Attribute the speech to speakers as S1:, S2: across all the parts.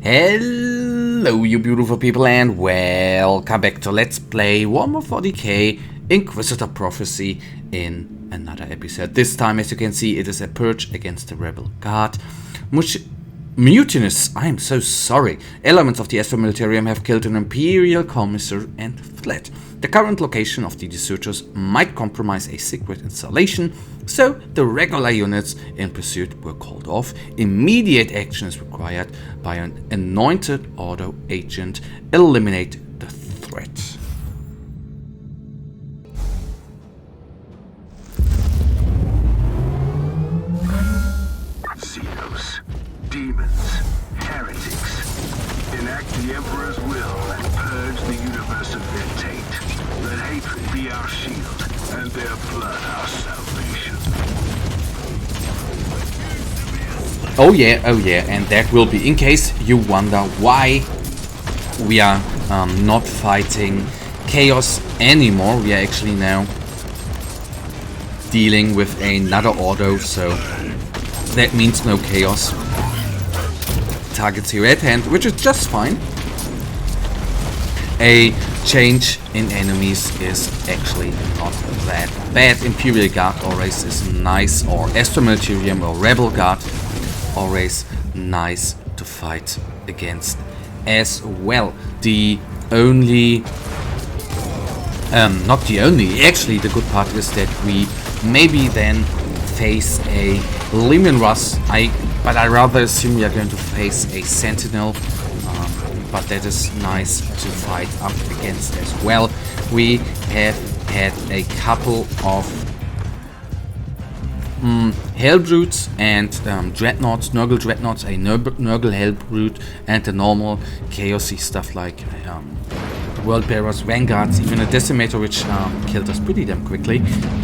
S1: Hello you beautiful people and welcome back to Let's Play Warhammer 40k Inquisitor Prophecy in another episode. This time, as you can see, it is a purge against the rebel guard. Mutinous, I am so sorry. Elements of the Astro Militarium have killed an Imperial commissar and fled. The current location of the deserters might compromise a secret installation, so the regular units in pursuit were called off. Immediate action is required by an anointed auto agent. Eliminate the threat.
S2: Xenos, demons, heretics. Enact the Emperor's will and purge the universe of their taint. Let hatred be our shield, and their blood our salvation.
S1: Oh yeah, and that will be, in case you wonder why we are not fighting chaos anymore. We are actually now dealing with another auto, so that means no chaos. Targets here at hand, which is just fine. A change in enemies is actually not that bad. Imperial Guard always is nice, or Astro Militarium or Rebel Guard always nice to fight against as well. The only, not the only, actually the good part is that we maybe then face a Lehman Russ. But I rather assume we are going to face a Sentinel, but that is nice to fight up against as well. We have had a couple of Hellbrutes and Dreadnoughts, Nurgle Dreadnoughts, a Nurgle Hellbrute, and the normal chaosy stuff like World Bearers, Vanguards, even a Decimator, which killed us pretty damn quickly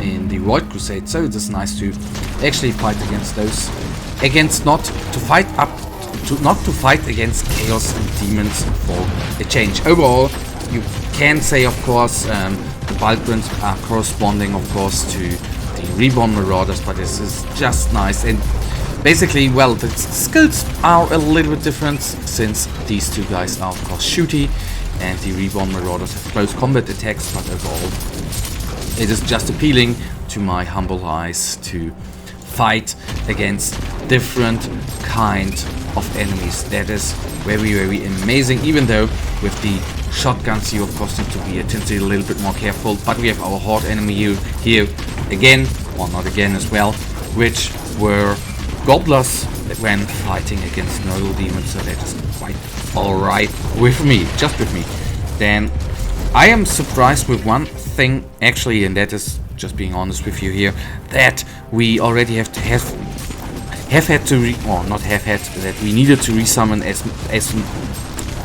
S1: in the Void Crusade. So it is nice to actually fight against those, not to fight against chaos and demons for a change. Overall, you can say, of course, the Balgrins are corresponding, of course, to the Reborn Marauders, but this is just nice. And basically, well, the skills are a little bit different, since these two guys are, of course, shooty, and the Reborn Marauders have close combat attacks, but overall it is just appealing to my humble eyes to fight against different kind of enemies. That is very, very amazing, even though with the shotguns you of course need to be a little bit more careful. But we have our horde enemy here again, or not again as well, which were gobblers when fighting against Nurgle demons, so that is quite alright with me, just with me. Then I am surprised with one thing actually, and that is, just being honest with you here, that we already that we needed to resummon, as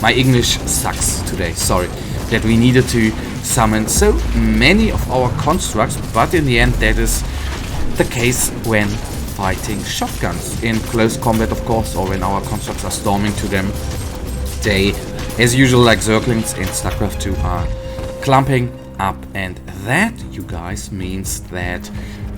S1: my English sucks today, sorry, that we needed to summon so many of our constructs, but in the end that is the case when fighting shotguns in close combat, of course, or when our constructs are storming to them. They, as usual, like Zerglings in StarCraft 2, are clumping up, and that, you guys, means that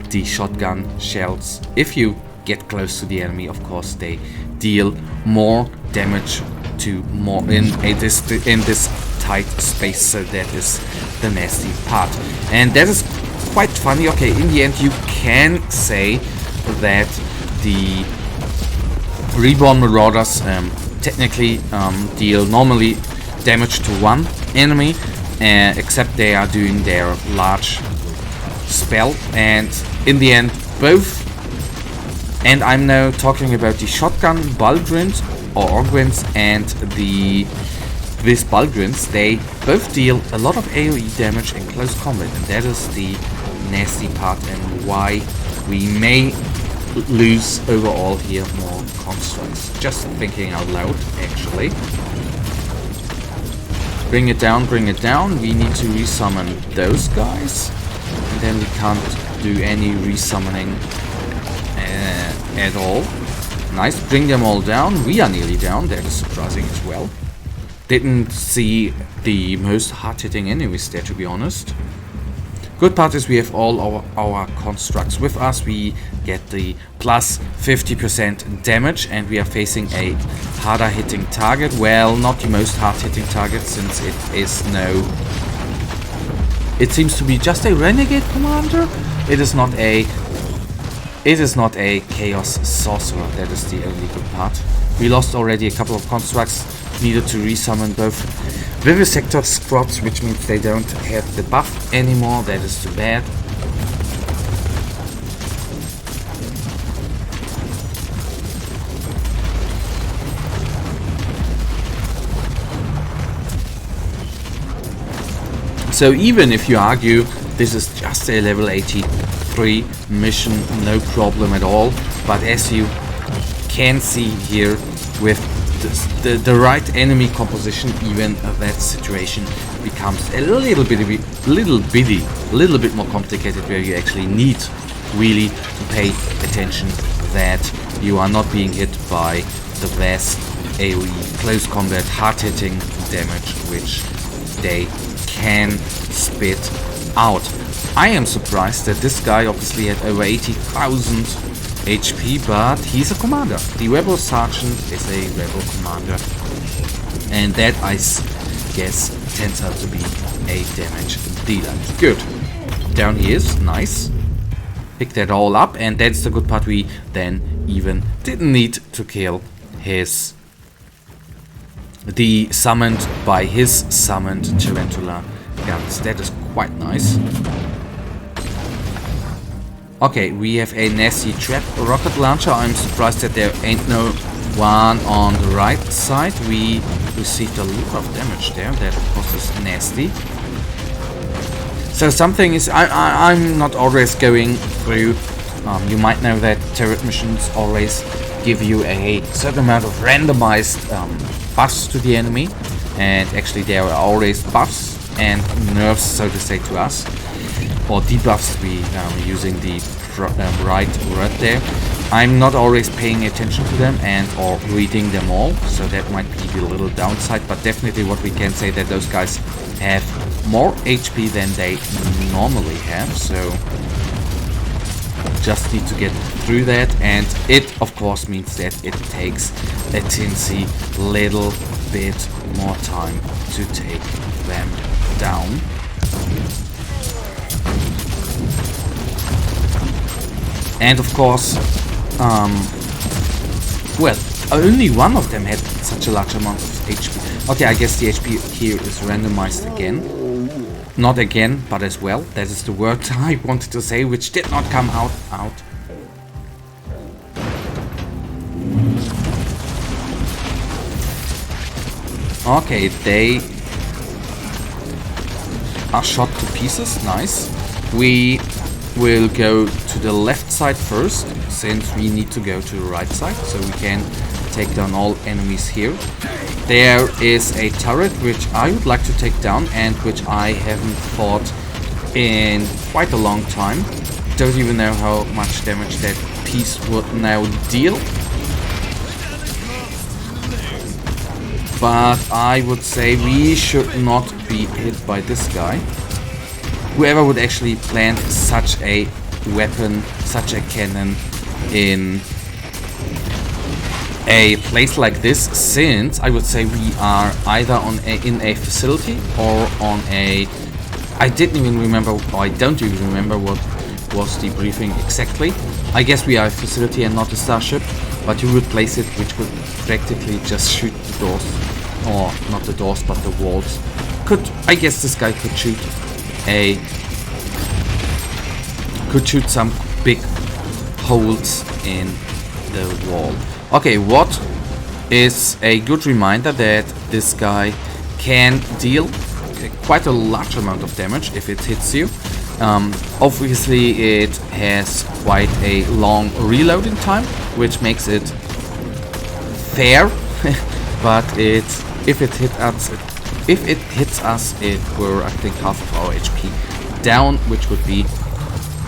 S1: the shotgun shells, if you get close to the enemy, of course, they deal more damage to more in this tight space. So that is the nasty part, and that is quite funny. Okay, in the end, you can say that the Reborn Marauders technically deal normally damage to one enemy, except they are doing their large spell, and in the end both, and I'm now talking about the shotgun Balgrins or Orgwins and these Balgrins, they both deal a lot of AoE damage in close combat, and that is the nasty part and why we may lose overall here more constructs. Just thinking out loud, actually. Bring it down, we need to resummon those guys, and then we can't do any resummoning at all. Nice, bring them all down. We are nearly down, that is surprising as well. Didn't see the most hard-hitting enemies there, to be honest. Good part is we have all our constructs with us. We get the plus 50% damage, and we are facing a harder hitting target. Well, not the most hard hitting target, since it is no... It seems to be just a renegade commander. It is not a chaos sorcerer. That is the only good part. We lost already a couple of constructs. Needed to resummon both vivisector squads, which means they don't have the buff anymore. That is too bad. So even if you argue this is just a level 83 mission, no problem at all. But as you can see here, with the right enemy composition, even that situation becomes a little bit more complicated, where you actually need really to pay attention that you are not being hit by the vast AoE close combat hard-hitting damage which they can spit out. I am surprised that this guy obviously had over 80,000 HP, but he's a commander. The Rebel Sergeant is a Rebel commander, and that, I guess, turns out to be a damage dealer. Good. Down he is. Nice. Pick that all up, and that's the good part. We then even didn't need to kill the summoned by his summoned Tarantula guns. That is quite nice. Okay, we have a nasty trap rocket launcher. I'm surprised that there ain't no one on the right side. We received a lot of damage there. That of course is nasty. So something is... I'm not always going through... you might know that turret missions always give you a certain amount of randomized buffs to the enemy. And actually there are always buffs and nerfs, so to say, to us. Or debuffs, we using the right word there. I'm not always paying attention to them and or reading them all, so that might be a little downside, but definitely what we can say that those guys have more HP than they normally have, so just need to get through that, and it of course means that it takes a teensy little bit more time to take them down. And of course, well, only one of them had such a large amount of HP. Okay, I guess the HP here is randomized again. Not again, but as well. That is the word I wanted to say, which did not come out. Okay, they are shot to pieces. Nice. We will go to the left side first, since we need to go to the right side, so we can take down all enemies here. There is a turret which I would like to take down, and which I haven't fought in quite a long time. Don't even know how much damage that piece would now deal. But I would say we should not be hit by this guy. Whoever would actually plant such a weapon, such a cannon in a place like this, since I would say we are either in a facility or on a... I didn't even remember, or I don't even remember what was the briefing exactly. I guess we are a facility and not a starship, but you would place it, which would practically just shoot the doors, or not the doors, but the walls. I guess this guy could shoot some big holes in the wall. Okay, what is a good reminder that this guy can deal quite a large amount of damage if it hits you. Obviously it has quite a long reloading time, which makes it fair, but if it hits us, it were, I think, half of our HP down, which would be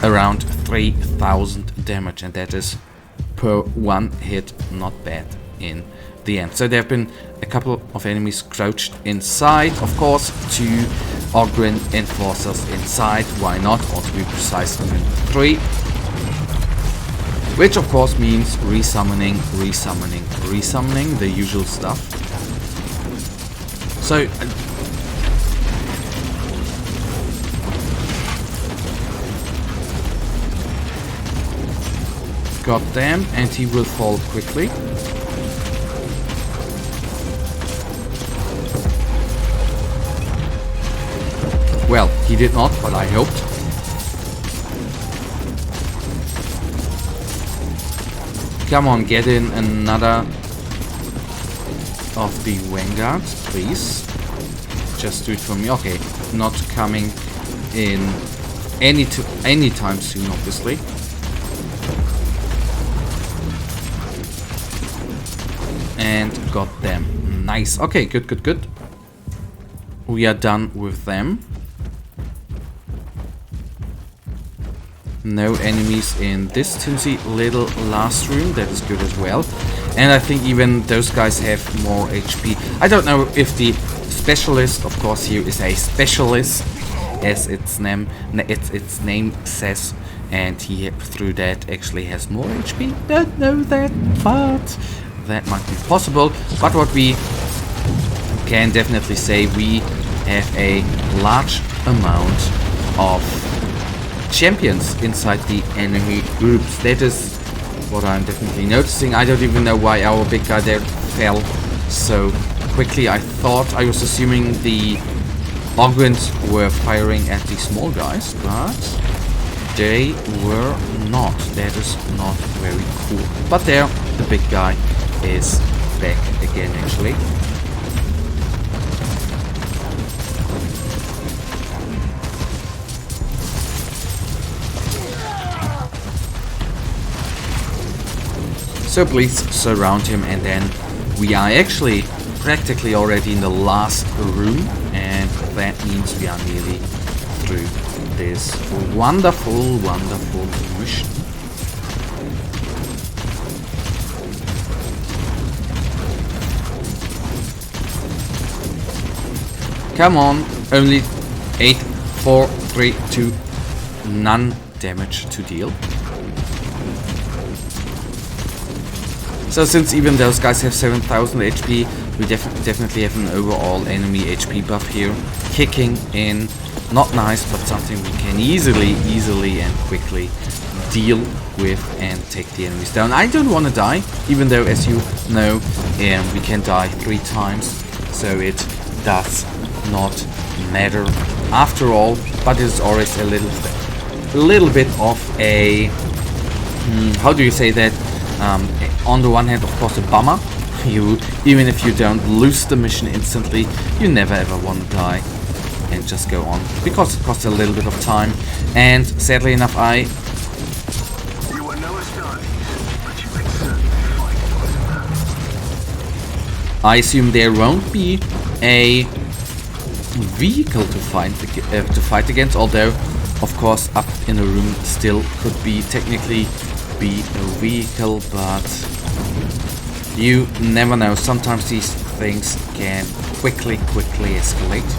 S1: around 3,000 damage, and that is per one hit, not bad in the end. So there have been a couple of enemies crouched inside, of course, to Ogryn Enforcers inside, why not, or to be precise, even 3. Which of course means resummoning, resummoning, resummoning, the usual stuff. So, got them, and he will fall quickly. Well, he did not, but I hoped. Come on, get in another of the vanguards, please. Just do it for me. Okay, not coming in anytime soon, obviously. And got them. Nice. Okay, good, good, good. We are done with them. No enemies in this tinsy little last room. That is good as well. And I think even those guys have more HP. I don't know if the specialist, of course, here is a specialist, as its name says, and he through that actually has more HP. Don't know that, but that might be possible. But what we can definitely say, we have a large amount of champions inside the enemy groups. That is what I'm definitely noticing. I don't even know why our big guy there fell so quickly. I was assuming the Ogryns were firing at the small guys, but they were not. That is not very cool. But there, the big guy is back again, actually. So please surround him, and then we are actually practically already in the last room, and that means we are nearly through this wonderful, wonderful mission. Come on, only 8, 4, 3, 2, none damage to deal. So since even those guys have 7000 HP, we definitely have an overall enemy HP buff here, kicking in. Not nice, but something we can easily and quickly deal with and take the enemies down. I don't want to die, even though, as you know, we can die 3 times, so it does not matter after all. But it's always a little bit of a how do you say that? On the one hand, of course, a bummer. Even if you don't lose the mission instantly, you never ever want to die and just go on, because it costs a little bit of time. And sadly enough,
S2: You are no Astartes, but you can certainly fight.
S1: I assume there won't be a vehicle to fight against, although, of course, up in the room still could be technically be a vehicle, but you never know. Sometimes these things can quickly escalate.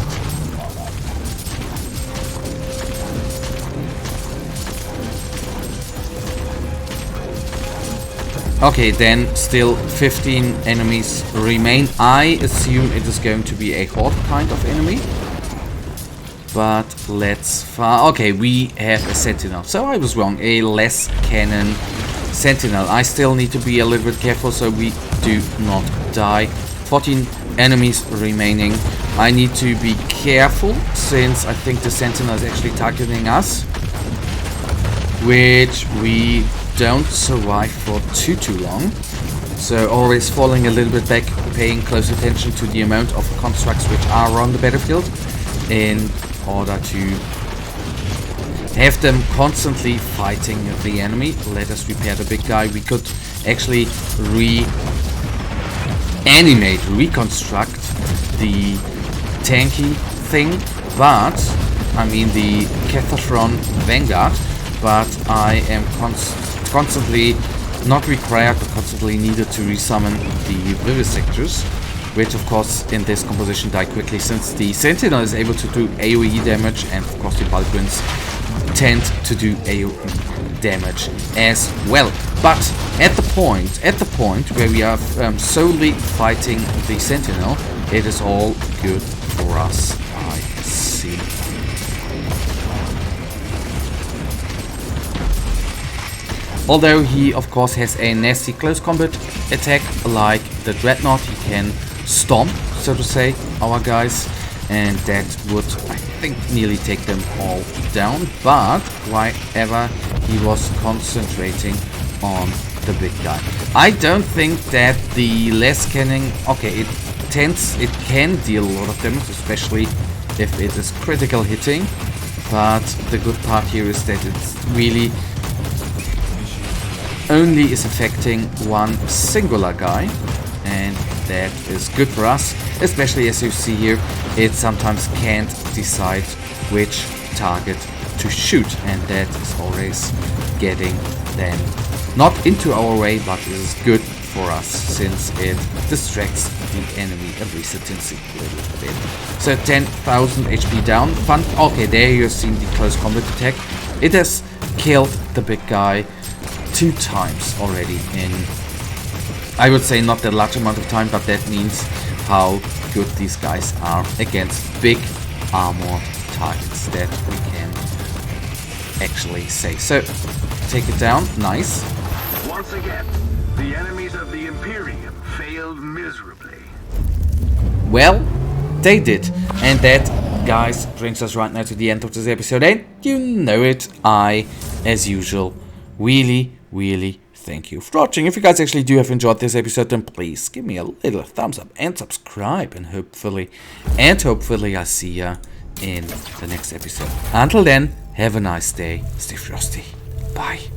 S1: Okay, then still 15 enemies remain. I assume it is going to be a horde kind of enemy. But let's okay, we have a sentinel. So I was wrong, a less cannon sentinel. I still need to be a little bit careful so we do not die. 14 enemies remaining. I need to be careful since I think the sentinel is actually targeting us, which we don't survive for too long. So always falling a little bit back, paying close attention to the amount of constructs which are on the battlefield in order to have them constantly fighting the enemy. Let us repair the big guy. We could actually reconstruct the tanky thing, but I mean the Cathatron Vanguard, but I am constantly not required, but constantly needed to resummon the vivisectors. which of course in this composition die quickly since the Sentinel is able to do AoE damage, and of course the Vulcans tend to do AoE damage as well. But at the point where we are solely fighting the Sentinel, it is all good for us, I see. Although he of course has a nasty close combat attack like the Dreadnought, he can stomp, so to say, our guys, and that would, I think, nearly take them all down. But wherever he was concentrating on the big guy, I don't think that the less cannon, okay, it can deal a lot of damage, especially if it is critical hitting, but the good part here is that it's really only is affecting one singular guy, and that is good for us, especially as you see here, it sometimes can't decide which target to shoot, and that is always getting them not into our way, but it is good for us since it distracts the enemy a little bit. So 10,000 HP down. Fun. Okay, there you've seen the close combat attack. It has killed the big guy 2 times already in, I would say, not that large amount of time, but that means how good these guys are against big armor targets, that we can actually say. So take it down. Nice.
S2: Once again, the enemies of the Imperium failed miserably.
S1: Well, they did. And that, guys, brings us right now to the end of this episode. And you know it, I, as usual, really thank you for watching. If you guys actually do have enjoyed this episode, then please give me a little thumbs up and subscribe. And hopefully I'll see ya in the next episode. Until then, have a nice day. Stay frosty. Bye.